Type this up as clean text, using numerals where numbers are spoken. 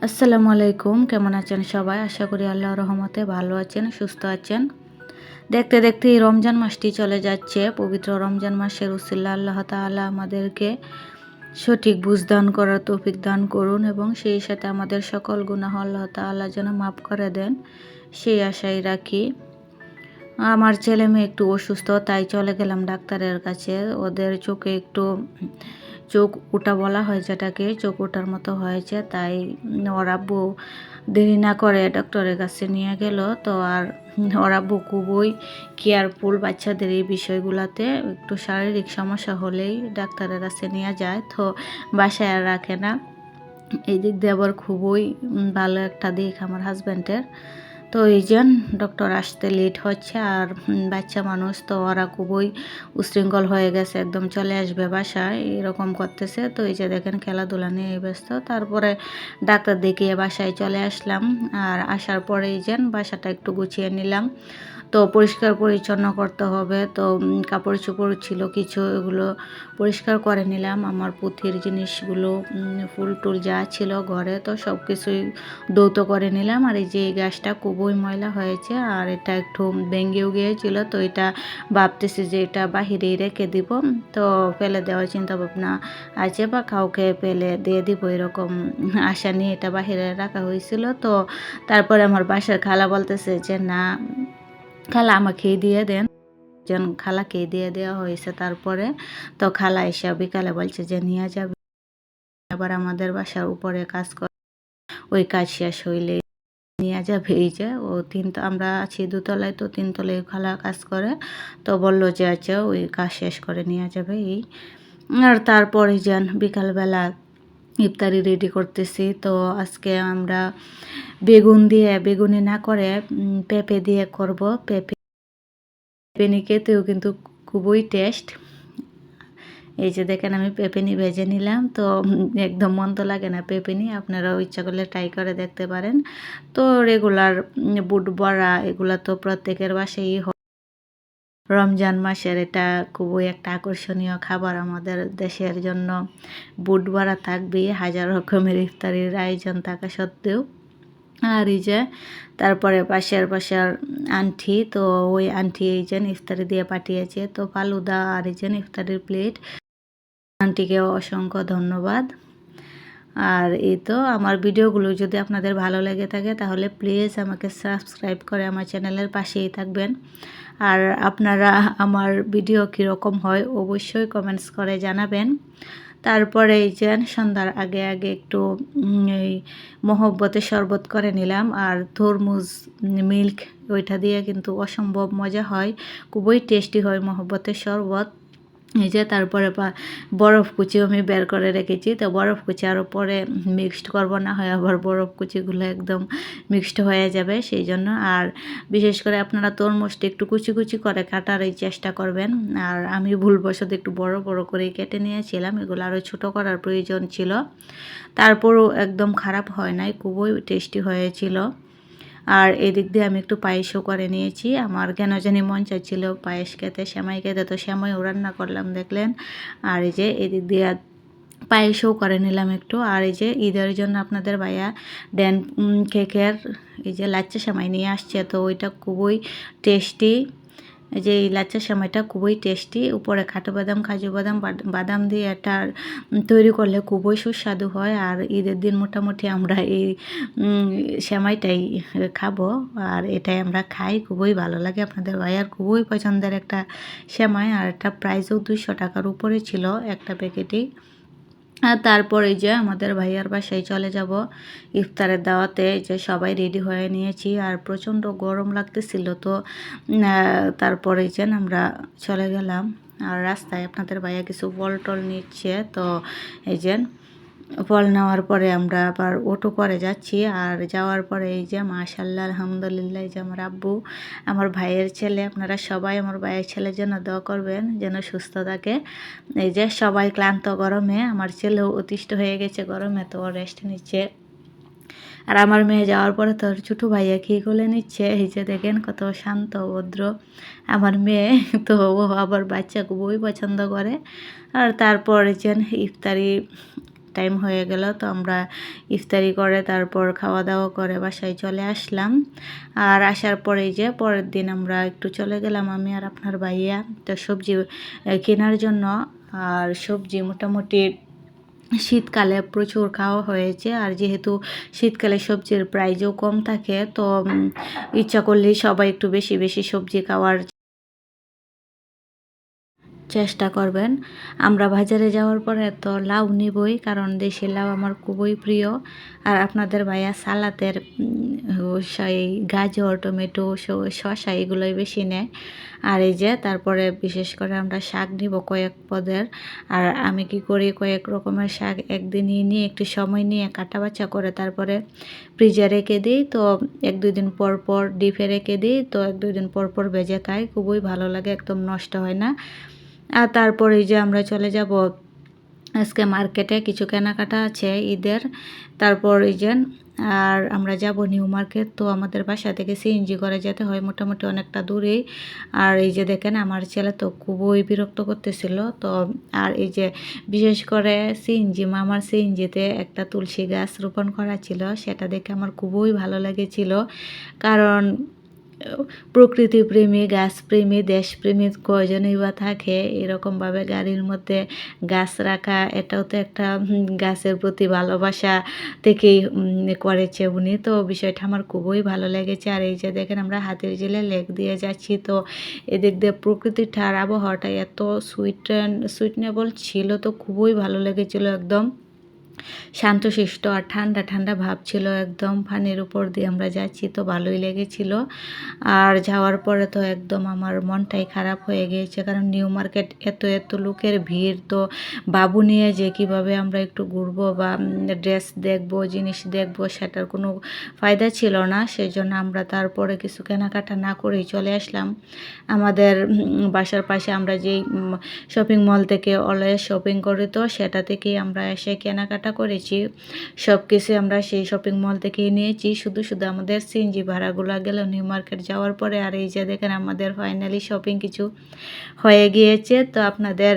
আসসালামু আলাইকুম, কেমন আছেন সবাই? আশা করি আল্লাহর রহমতে ভালো আছেন, সুস্থ আছেন। দেখতে দেখতে এই রমজান মাসটি চলে যাচ্ছে। পবিত্র রমজান মাসের উসিলা আল্লাহ তাআলা আমাদেরকে সঠিক বুঝ দান করার তৌফিক দান করুন এবং সেই সাথে আমাদের সকল গুনাহ আল্লাহ তাআলা যেন মাফ করে দেন, সেই আশাই রাখি। আমার ছেলে মেয়ে একটু অসুস্থ, তাই চলে গেলাম ডাক্তারের কাছে। ওদের চোখে একটু চোখ ওঠা বলা হয় যেটাকে, চোখ ওঠার মতো হয়েছে, তাই ওর আব্বু দেরি না করে ডক্টরের কাছে নিয়ে গেল। তো আর ওর আব্বু খুবই কেয়ারফুল বাচ্চাদের এই বিষয়গুলোতে। একটু শারীরিক সমস্যা হলেই ডাক্তারের কাছে নিয়ে যায়, তো বাসায় আর রাখে না। এই দিক দিয়ে আবার খুবই ভালো একটা দিক আমার হাজব্যান্ডের। তো এই যে ডক্টর আসতে লেট হচ্ছে, আর বাচ্চা মানুষ তো ওরা খুবই উশৃঙ্খল হয়ে গেছে, একদম চলে আসবে বাসায় এরকম করতেছে। তো এই যে দেখেন খেলাধুলা নিয়ে ব্যস্ত। তারপরে ডাক্তার দেখিয়ে বাসায় চলে আসলাম। আর আসার পরে এই যে বাসাটা একটু গুছিয়ে নিলাম। তো পরিষ্কার পরিচ্ছন্ন করতে হবে, তো কাপড় চোপড় ছিল কিছু, এগুলো পরিষ্কার করে নিলাম। আমার পুঁথির জিনিসগুলো, ফুল টুল যা ছিল ঘরে, তো সব কিছুই ধৌত করে নিলাম। আর এই যে এই গাছটা খুবই ময়লা হয়েছে, আর এটা একটু ভেঙেও গিয়েছিল, তো এটা ভাবতেছি যে এটা বাহিরেই রেখে দিব। তো ফেলে দেওয়ার চিন্তা ভাবনা আছে, বা কাউকে ফেলে দিয়ে দিব এরকম আশা নিয়ে এটা বাহিরে রাখা হয়েছিল। তো তারপরে আমার বাসার খালা বলতেছে যে না খালা আমাকেই দিয়ে দেন, যেন খালাকেই দিয়ে দেওয়া হয়েছে। তারপরে তো খালা এসে বিকালে বলছে যে নিয়ে যাবে। আবার আমাদের বাসার উপরে কাজ করে, ওই কাজ শেষ হইলে নিয়ে যাবে। এই যে আমরা আছি দোতলায়, তো তিনতলায় খালা কাজ করে, তো বললো যে আচ্ছা ওই কাজ শেষ করে নিয়ে যাবে এই। আর তারপরে যান বিকালবেলা ইফতারি রেডি করতেছি। তো আজকে আমরা বেগুনি না করে পেঁপে দিয়ে করব। পেঁপে খেতেও কিন্তু খুবই টেস্ট। এই যে দেখেন আমি পেঁপেনি ভেজে নিলাম। তো একদম মন্দ লাগে না পেঁপেনি, আপনারাও ইচ্ছা করলে ট্রাই করে দেখতে পারেন। তো রেগুলার বুট বড়া এগুলা তো প্রত্যেকের বাসায়ই হয়। রমজান মাসের এটা খুবই একটা আকর্ষণীয় খাবার আমাদের দেশের জন্য। বুট বড়া থাকবেই, হাজার রকমের ইফতারির আয়োজন থাকা সত্ত্বেও। আর এই যে তারপরে পাশের আন্টি, তো ওই আন্টি এই যে ইফতারি দিয়ে পাঠিয়েছে, তো ফালুদা আর এই যে ইফতারির প্লেট। আন্টিকে অসংখ্য ধন্যবাদ। আর এই তো আমার ভিডিওগুলো যদি আপনাদের ভালো লেগে থাকে তাহলে প্লিজ আমাকে সাবস্ক্রাইব করে আমার চ্যানেলের পাশেই থাকবেন। আর আপনারা আমার ভিডিও কীরকম হয় অবশ্যই কমেন্টস করে জানাবেন। তারপরে এই যে সন্ধ্যার আগে আগে একটু এই মহব্বতের শরবত করে নিলাম, আর তরমুজ মিল্ক ওইটা দিয়ে কিন্তু অসম্ভব মজা হয়, খুবই টেস্টি হয় মহব্বতের শরবত। এই যে তারপরে বরফ কুচিও আমি বের করে রেখেছি। তো বরফ কুচি আরও পরে মিক্সড করব, না হয় আবার বরফ কুচিগুলো একদম মিক্সড হয়ে যাবে, সেই জন্য। আর বিশেষ করে আপনারা তরমুজটা একটু কুচি কুচি করে কাটার এই চেষ্টা করবেন। আর আমি ভুলবশত একটু বড় বড় করে কেটে নিয়েছিলাম, এগুলো আরও ছোটো করার প্রয়োজন ছিল। তারপরও একদম খারাপ হয় নাই, খুবই টেস্টি হয়েছিল। আর এদিক দিয়ে আমি একটু পায়েসও করে নিয়েছি। আমার কেন জানি মন চাইছিল পায়েস খেতে, সেমাই খেতে, তো সেমাইও রান্না করলাম দেখলেন। আর এই যে এদিক দিয়ে পায়েসও করে নিলাম একটু। আর এই যে ঈদের জন্য আপনাদের ভাইয়া ড্যান কেকের এই যে লাচ্চা সেমাই নিয়ে আসছে, তো ওইটা খুবই টেস্টি। এই যে এই লাচ্চা সেমাইটা খুবই টেস্টি, উপরে কাঠু বাদাম, কাজু বাদাম, বাদাম দিয়ে এটা তৈরি করলে খুবই সুস্বাদু হয়। আর ঈদের দিন মোটামুটি আমরা এই সেমাইটাই খাবো, আর এটাই আমরা খাই, খুবই ভালো লাগে। আপনাদের ভাইয়ার খুবই পছন্দের একটা সেমাই, আর এটা প্রাইসও 200 টাকার উপরে ছিল একটা প্যাকেটই। আর তারপরে যে আমাদের ভাইয়ার বাসায় চলে যাব ইফতারের দাওয়াতে, যে সবাই রেডি হয়ে নিয়েছি। আর প্রচণ্ড গরম লাগতেছিল, তো তারপরে যে আমরা চলে গেলাম। আর রাস্তায় আপনাদের ভাইয়া কিছু ফল টল নিচ্ছে, তো এই যে ফল নেওয়ার পরে আমরা আবার অটো করে যাচ্ছি। আর যাওয়ার পরে এই যে মাশাআল্লাহ আলহামদুলিল্লাহ, এই যে আমার আব্বু, আমার ভাইয়ের ছেলে, আপনারা সবাই আমার ভাইয়ের ছেলের জন্য দোয়া করবেন যেন সুস্থ থাকে। এই যে সবাই ক্লান্ত গরমে, আমার ছেলেও অতিষ্ঠ হয়ে গেছে গরমে, তো রেস্ট নিচ্ছে। আর আমার মেয়ে যাওয়ার পরে তোর ছোটো ভাইয়া কী কোলে নিচ্ছে, এই যে দেখেন কত শান্ত ভদ্র আমার মেয়ে। তো ও আবার বাচ্চা খুবই পছন্দ করে। আর তারপরে যে ইফতারি টাইম হয়ে গেল। তো আমরা ইফতারি করে তারপর খাওয়া দাওয়া করে বাসায় চলে আসলাম। আর আসার পরে যে পরের দিন আমরা একটু চলে গেলাম আমি আর আপনার ভাইয়া তো সবজি কেনার জন্য। আর সবজি মোটামুটি শীতকালে প্রচুর খাওয়া হয়েছে। আর যেহেতু শীতকালে সবজির প্রাইসও কম থাকে, তো ইচ্ছা করলেই সবাই একটু বেশি বেশি সবজি খাওয়ার চেষ্টা করবেন। আমরা বাজারে যাওয়ার পরে তো লাউ নিবই, কারণ দেশি লাউ আমার খুবই প্রিয়। আর আপনাদের ভাইয়া সালাদের সেই গাজর, টমেটো, শসা এগুলোই বেশি নেয়। আর এই যে তারপরে বিশেষ করে আমরা শাক নিব কয়েক পদের। আর আমি কি করি, কয়েক রকমের শাক একদিনই নিয়ে একটু সময় নিয়ে কাটা বাছা করে তারপরে ফ্রিজে রেখে দিই। তো 1-2 দিন পর পর ডিপে রেখে দিই, তো 1-2 দিন পর পর ভেজে খাই, খুবই ভালো লাগে, একদম নষ্ট হয় না। আর তারপরে এই যে আমরা চলে যাব আজকে মার্কেটে, কিছু কেনাকাটা আছে ঈদের। তারপর এই যে আর আমরা যাব নিউ মার্কেট। তো আমাদের বাসা থেকে সিএনজি করে যেতে হয় মোটামুটি অনেকটা দূরেই। আর এই যে দেখেন আমার ছেলে তো খুবই বিরক্ত করতেছিল। তো আর এই যে বিশেষ করে মামার সিএনজিতে একটা তুলসী গাছ রোপণ করা ছিল, সেটা দেখে আমার খুবই ভালো লেগেছিল। কারণ প্রকৃতিপ্রেমী, গাছপ্রেমী, দেশপ্রেমী কয়জনই বা থাকে। এরকমভাবে গাড়ির মধ্যে গাছ রাখা, এটাও তো একটা গাছের প্রতি ভালোবাসা থেকেই করেছে উনি। তো বিষয়টা আমার খুবই ভালো লেগেছে। আর এই যে দেখেন আমরা হাতিরঝিলের লেক দিয়ে যাচ্ছি, তো এদিক দিয়ে প্রকৃতির আর আবহাওয়াটা এত সুইটেনেবল ছিল, তো খুবই ভালো লেগেছিল। একদম শান্তশিষ্ট আর ঠান্ডা ঠান্ডা ভাব ছিল, একদম পানির উপর দিয়ে আমরা যাচ্ছি, তো ভালোই লেগেছিল। আর যাওয়ার পরে তো একদম আমার মনটাই খারাপ হয়ে গিয়েছে, কারণ নিউ মার্কেট এত এত লোকের ভিড়। তো বাবু নিয়ে যে কিভাবে আমরা একটু ঘুরবো বা ড্রেস দেখবো, জিনিস দেখবো, সেটার কোনো ফায়দা ছিল না। সেই জন্য আমরা তারপরে কিছু কেনাকাটা না করেই চলে আসলাম আমাদের বাসার পাশে আমরা যেই শপিং মল থেকে অলওয়েজ শপিং করি, তো সেটা থেকেই আমরা এসে কেনাকাটা করেছি। সব কিছু আমরা সেই শপিং মল থেকেই নিয়েছি, শুধু শুধু আমাদের সিএনজি ভাড়াগুলো গেল নিউ মার্কেট যাওয়ার পরে। আর এই যে দেখেন আমাদের ফাইনালি শপিং কিছু হয়ে গিয়েছে। তো আপনাদের